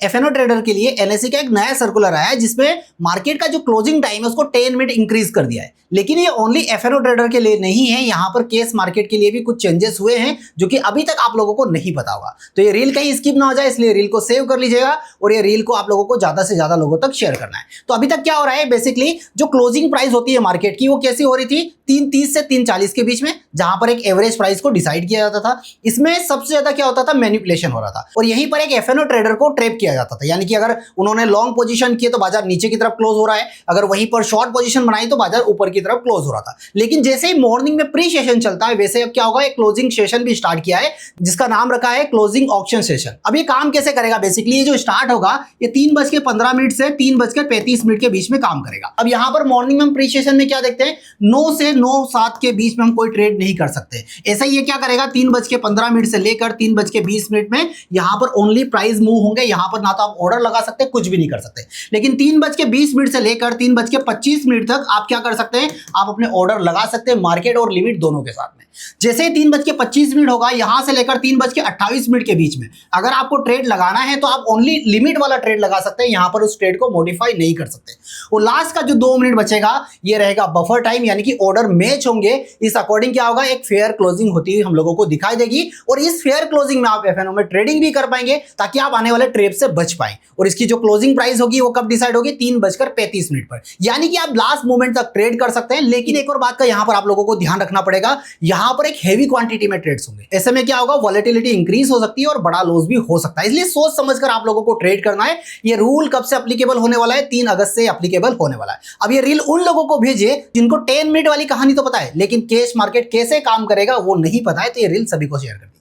F&O trader के लिए NSE का एक नया सर्कुलर आया है जिसमें मार्केट का जो क्लोजिंग टाइम है उसको 10 मिनट इंक्रीज कर दिया है। लेकिन ये ओनली एफएनओ ट्रेडर के लिए नहीं है, यहाँ पर केस मार्केट के लिए भी कुछ चेंजेस हुए हैं जो कि अभी तक आप लोगों को नहीं पता होगा। तो ये रील कहीं स्किप ना हो जाए, इसलिए रील को सेव कर लीजिएगा और ये रील को आप लोगों को ज्यादा से ज्यादा लोगों तक शेयर करना है। तो अभी तक क्या हो रहा है, बेसिकली जो क्लोजिंग प्राइस होती है मार्केट की वो कैसी हो रही थी, 3:30 से 3:40 के बीच में, जहां पर एक एवरेज प्राइस को डिसाइड किया जाता था। इसमें सबसे ज्यादा क्या होता था, मैनिपुलेशन हो रहा था और यहीं पर एक एफएनओ ट्रेडर को ट्रैप किया जाता था। यानी कि अगर उन्होंने लॉन्ग पोजीशन किए तो बाजार नीचे की तरफ क्लोज हो रहा है, अगर वहीं पर शॉर्ट पोजीशन बनाई तो बाजार ऊपर की तरफ क्लोज हो रहा था। लेकिन जैसे ही मॉर्निंग में प्री सेशन चलता है वैसे अब क्या होगा, एक क्लोजिंग सेशन भी स्टार्ट किया है जिसका नाम रखा है क्लोजिंग ऑक्शन सेशन। अब ये काम कैसे करेगा, बेसिकली ये जो स्टार्ट होगा ये 3:15 से 3:35 के बीच में काम करेगा। अब यहां पर मॉर्निंग में हम प्री सेशन में क्या देखते हैं, 9 से 9:07 के बीच में हम कोई ट्रेड नहीं कर सकते। ऐसा ही ये क्या करेगा, 3:15 से लेकर 3:20 में यहां पर ओनली प्राइस मूव होंगे। यहां पर ना तो आप ऑर्डर लगा सकते, कुछ भी नहीं कर सकते। लेकिन 3:20 से लेकर 3:25 तक आप क्या कर सकते हैं, आप अपने ऑर्डर लगा सकते हैं, मार्केट और लिमिट दोनों के साथ में। जैसे ही 3:25 होगा, यहां से लेकर 3:28 के बीच में अगर आपको ट्रेड लगाना है तो आप ओनली लिमिट वाला ट्रेड लगा सकते हैं, यहां पर उस ट्रेड को मॉडिफाई नहीं कर सकते। और लास्ट का जो 2 मिनट बचेगा ये रहेगा बफर टाइम, यानी कि ऑर्डर मैच होंगे। इस अकॉर्डिंग क्या होगा, एक फेयर क्लोजिंग होती हुई हम लोगों को दिखाई देगी और इस फेयर क्लोजिंग में आप एफएनओ में ट्रेडिंग भी कर पाएंगे ताकि आप आने वाले ट्रेड से बच पाए। और इसकी जो क्लोजिंग प्राइस होगी वो कब डिसाइड होगी, 3:35 पर, यानी कि आप लास्ट मोमेंट तक ट्रेड कर सकते हैं। लेकिन एक और बात का यहां पर आप लोगों को ध्यान रखना पड़ेगा, यहां पर एक हेवी क्वांटिटी में ट्रेड्स होंगे। ऐसे में क्या होगा, वॉलेटिलिटी इंक्रीज हो सकती है और बड़ा लॉस भी हो सकता है। इसलिए सोच समझकर आप लोगों को ट्रेड करना है। ये रूल कब से एप्लीकेबल होने वाला है, 3 अगस्त से एप्लीकेबल होने वाला है। अब ये रील उन लोगों को भेजिए जिनको 10 मिनट वाली कहानी तो पता है लेकिन कैश मार्केट कैसे काम करेगा वो नहीं पता है, तो ये रील सभी को शेयर कर दीजिए।